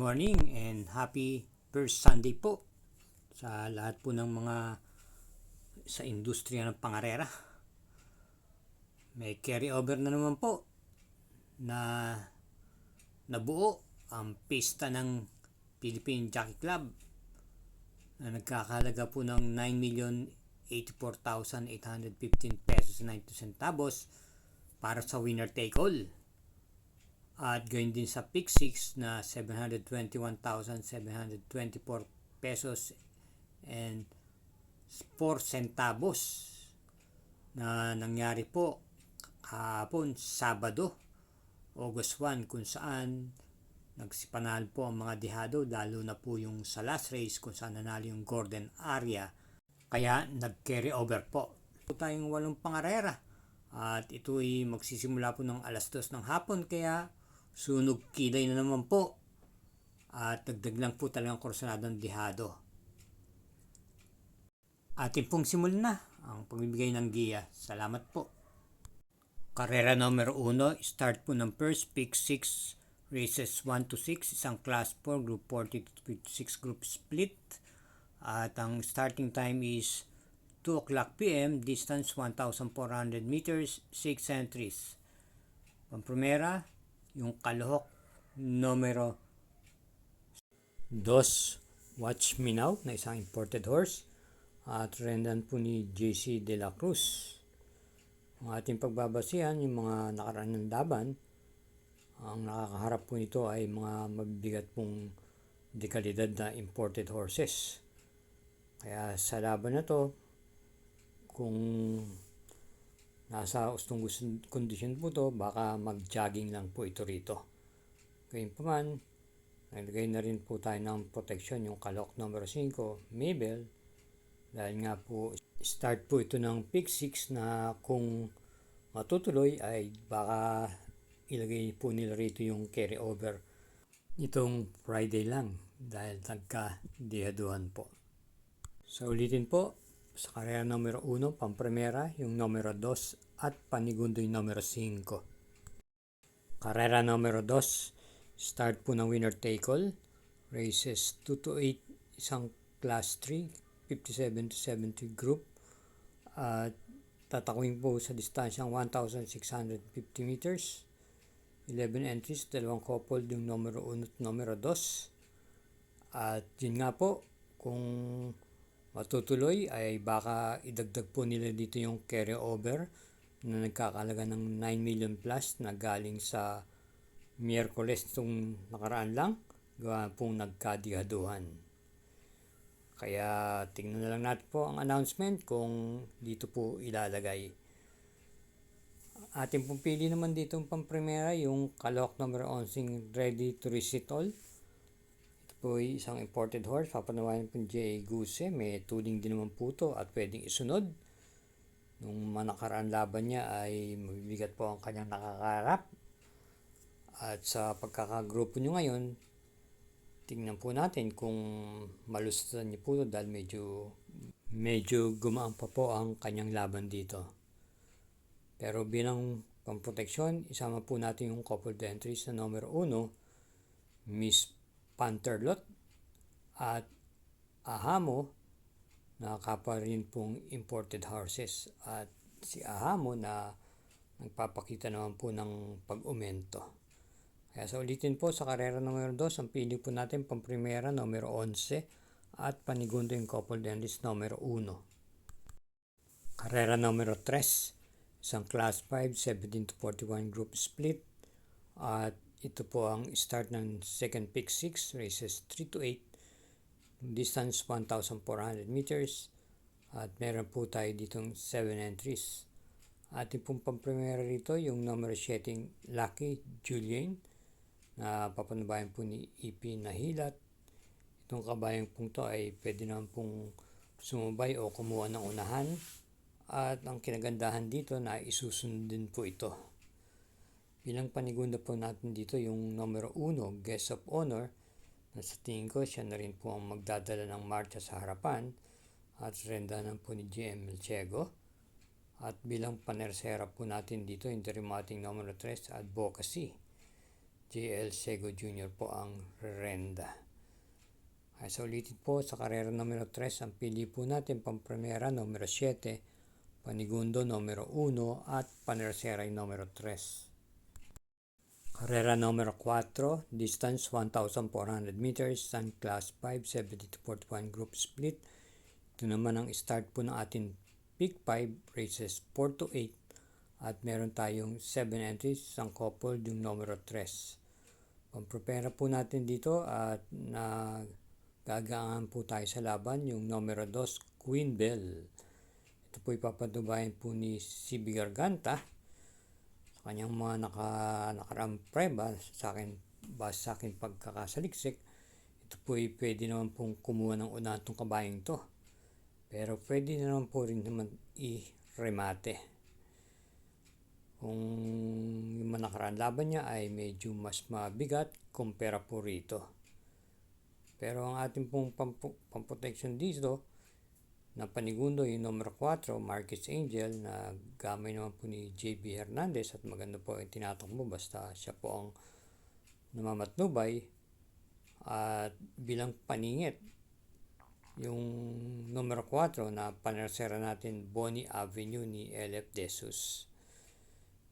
morning and happy first Sunday po sa lahat po ng mga sa industriya ng pangarera. May carry over na naman po na nabuo ang pista ng Philippine Jockey Club na nagkakahalaga po ng 9,084,815 pesos 90 centavos para sa winner take all. At gayon din sa Pick 6 na 721,724 pesos and 4 centavos na nangyari po kahapon Sabado, August 1, kung saan nagsipanal po ang mga dihado, lalo na po yung sa last race kung saan nanalo yung Gordon Area. Kaya nag-carry over po. Tayong 8 pangarera at ito ay magsisimula po ng alas 2 ng hapon, kaya sunog kilay na naman po at dagdag lang po talagang kursunadong dihado. Atin pong simulan na ang pagbibigay ng giya. Salamat po. Karera numero 1, start po ng first pick 6, races 1 to 6, isang class 4, group 40 to 56 group split. At ang starting time is 2 o'clock p.m., distance 1,400 meters, 6 entries. Pampromera, yung kalohok numero 2, Watch Me Now, na isang imported horse, at rendan po ni JC De La Cruz. Ang ating pagbabasihan, yung mga nakaraan ng laban, ang nakakaharap po nito ay mga mabibigat pong dekalidad na imported horses. Kaya sa laban na to, kung nasa ustong kondisyon po to, baka mag-jogging lang po ito rito. Gayunpaman, naglagay na rin po tayo ng protection, yung kalok number 5, Mabel, dahil nga po start po ito ng pick 6 na kung matutuloy ay baka ilagay po nila rito yung carry over itong Friday lang dahil nagka-dihaduhan po. So ulitin po, sa karera numero 1, pampremera, yung numero 2 at panigundo yung numero 5. Karera numero 2, start po ng winner take all, races 2 to 8, isang class 3, 57 to 70 group, at tatakwin po sa distansyang 1,650 meters, 11 entries, dalawang coupled yung numero 1 at numero 2. At yun nga po, kung matutuloy ay baka idagdag po nila dito yung carry over na nagkakalaga ng 9 million plus na galing sa Miyerkules itong nakaraan lang, gawa pong nagkadihaduhan. Kaya tingnan na lang natin po ang announcement kung dito po ilalagay. Ating pong pili naman dito ang pampremera, yung kalok number 11, Ready to Receive All. Po isang imported horse, papanawayan po J.A. Guse, may tuling din naman po ito at pwedeng isunod. Nung manakaraan laban niya ay mabibigat po ang kanyang nakakarap. At sa pagkakagrupo nyo ngayon, tingnan po natin kung malusutan niyo po ito dahil medyo gumaan pa po ang kanyang laban dito. Pero bilang pamproteksyon, isama po natin yung coupled entries na number 1, Miss Pantherlot at Ahamo, na kapwa rin pong imported horses, at si Ahamo na nagpapakita naman po ng pag-umento. Kaya sa ulitin po, sa karera numero 2, ang pili po natin pampremera numero 11 at panigundo yung coupled entries numero 1. Karera numero 3, isang class 5, 17 to 41 group split, at ito po ang start ng second pick 6, races 3 to 8, distance 1,400 meters, at meron po tayo ditong 7 entries. Ating pong pampremera rito yung numero 7, Lucky Julian, na papanabayan po ni EP Nahilat. Itong kabayang pong to ay pwede naman pong sumubay o kumuha ng unahan, at ang kinagandahan dito na isusunod din po ito. Bilang panigunda po natin dito yung numero 1, Guest of Honor, na sa tingin ko siya na rin po ang magdadala ng marcha sa harapan at rendanan po ni GM Melchego. At bilang panersera po natin dito yung dramatic numero 3, Advocacy, JL Sego Jr. po ang rerenda. Ay, sa ulitin po, sa karera numero 3, ang pili po natin pampremera numero 7, panigundo numero 1 at panerseray numero 3. Karera numero 4, distance 1,400 meters, Sun Class 5, 70-41 group split. Ito naman ang start po ng ating Peak 5, races 4 to 8. At meron tayong 7 entries, isang couple yung numero 3. Pamprepara po natin dito at nagagaan po tayo sa laban yung numero 2, Queen Bell. Ito po ipapatubayan po ni CB Garganta. Kanyang mga nakaraang preba sa akin pagkakasaliksik, ito po ay pwede naman pong kumuha ng unahan itong kabayang to. Pero pwede naman po rin naman i-remate. Kung yung mga nakaraang laban niya ay medyo mas mabigat kumpara po rito. Pero ang ating pong pamprotection dito, na panigundo yung numero 4, Marquez Angel, na gamay naman po ni JB Hernandez at maganda po yung tinatakbo basta siya po ang namamatnubay. At bilang paningit, yung numero 4 na panersera natin, Bonnie Avenue ni LF Desus.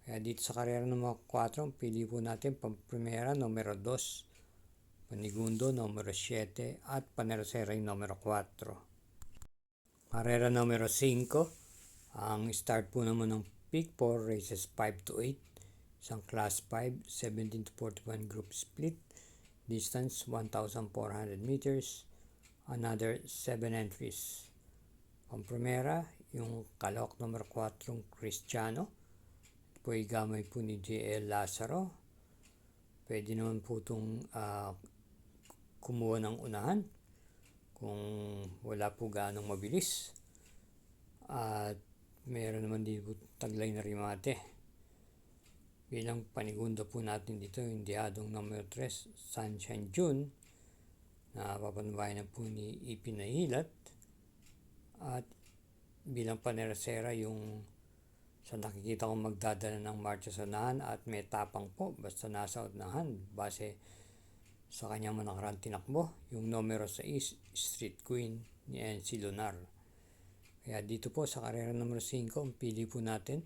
Kaya dito sa karera numero 4, pili po natin pampremera numero 2, panigundo numero 7 at panersera yung numero 4. Karera numero 5, ang start po naman ng Peak 4, races 5 to 8, isang Class 5, 17-41 group split, distance 1,400 meters, another 7 entries. Pampremera, yung kalok numero 4, Cristiano. Ito po ay gamay po ni JL Lazaro. Pwede naman po itong kumuha ng unahan kung wala po gaanong mabilis. At meron naman din po taglay na remate. Bilang panigundo po natin dito yung dihadong numero 3, Sunshine June, na papanubayan na po ni Ipinahilat. At bilang panersera yung sa nakikita kong magdadala ng marcha sa unahan at may tapang po basta nasa unahan base sa kanyang nakarang tinakbo, yung numero 6, Street Queen ni NC Lunar. Kaya dito po sa karera numero 5, ang pili po natin,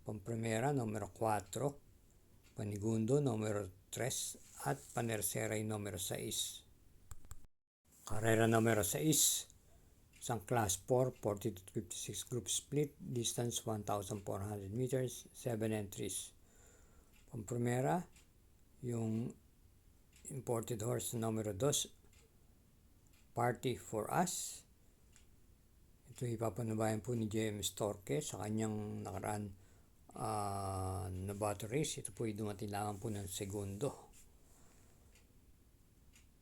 pampremera numero 4, panigundo numero 3 at panersera yung numero 6. Karera numero 6, isang Class 4, 40-56 group split, distance 1,400 meters, 7 entries. Pampremera, yung imported horse numero 2, Party for Us. Ito ipapanubayan po ni James Torque sa kanyang nakaraan na battle race. Ito po dumating lamang po ng segundo.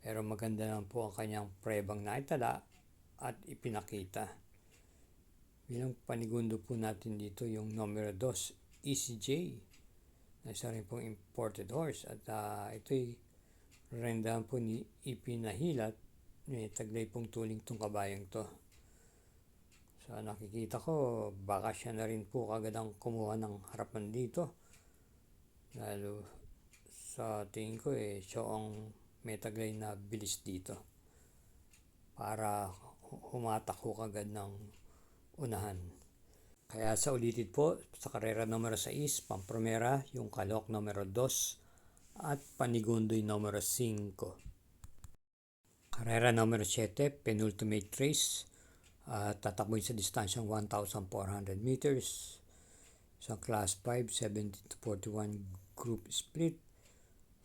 Pero maganda naman po ang kanyang prebang naitala at ipinakita. Bilang panigundo po natin dito yung numero 2, ECJ, na isa rin pong imported horse. At ito'y rendahan po ni Ipinahilat, may taglay pong tuling tong kabayang to. So nakikita ko baka siya na rin po kagad ang kumuha ng harapan dito, lalo sa tingin ko siya ang may taglay na bilis dito para humatak ko kagad ng unahan. Kaya sa ulitin po, sa karera numero 6, pampremera yung kalok numero 2 at panigundo yung numero 5. Karera numero 7, penultimate race, tatakboy sa distansyang 1,400 meters, sa Class 5, 70-41 group split,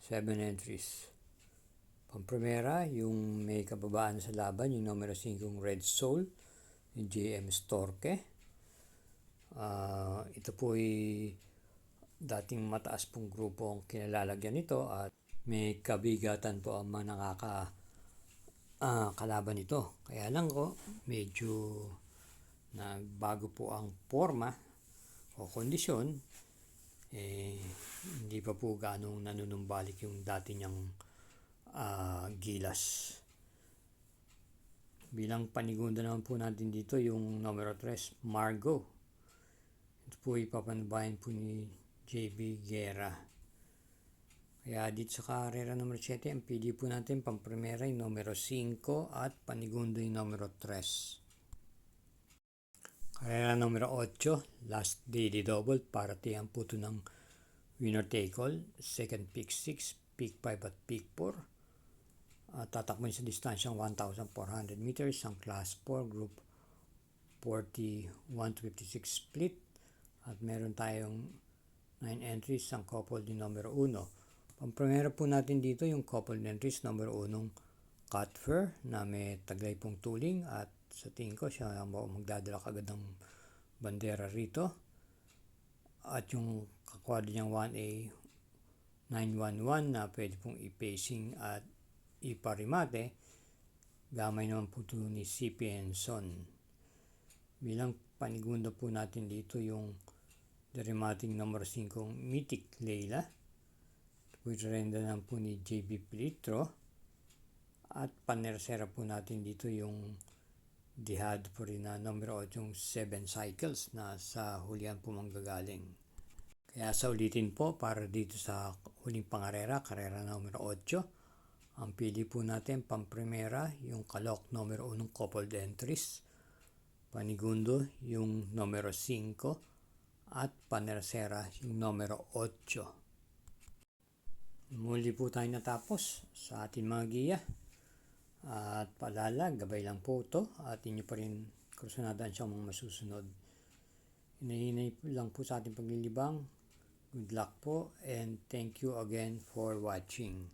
7 entries. Pampremera, yung may kababaan sa laban, yung numero 5, Red Soul, yung JM Storke. Ito po ay dating mataas pong grupo ang kinalalagyan nito at may kabigatan po ang mga kalaban nito. Kaya lang ko medyo nagbago po ang forma o kondisyon, hindi pa po ganong nanunumbalik yung dati niyang gilas. Bilang panigundo naman po natin dito yung numero 3, Margo. Ito po ipapanubayan po ni JB Guerra. Kaya dito sa karera numero 7, ang pili po natin pamprimera yung numero 5 at panigundo yung numero 3. Karera numero 8, last daily double, para tiyan po ito ng winner take all, second pick 6, pick 5 at pick 4. Tatakbon sa distansyang 1,400 meters ang class 4 group 41-56 split, at meron tayong 9 entries ang coupled yung numero 1. Pamprimera po natin dito yung coupled entries numero 1 Cutfer na may taglay pong tuling, at sa tingin ko siya magdadala kagad ng bandera rito. At yung kakwadro niyang 1A 911 na pwede pong i-pacing at iparimate, gamay naman po ito ni CP Enson. Bilang panigunda po natin dito yung derimating number 5 Mythic Leila, i-render naman po ni JB Pilitro, at panersera po natin dito yung Dihad po rin na number 8 yung 7 cycles na sa hulihan po manggagaling. Kaya sa ulitin po, para dito sa huling pangarera, karera numero 8, ang pili po natin pamprimera yung kalok numero 1 coupled entries, panigundo yung numero 5, at panersera yung numero 8. Muli po tayo natapos sa ating mga giya. At paalala, gabay lang po ito at inyo pa rin kursunadaan siyang mga masusunod. Hinahinay lang po sa ating paglilibang. Good luck po and thank you again for watching.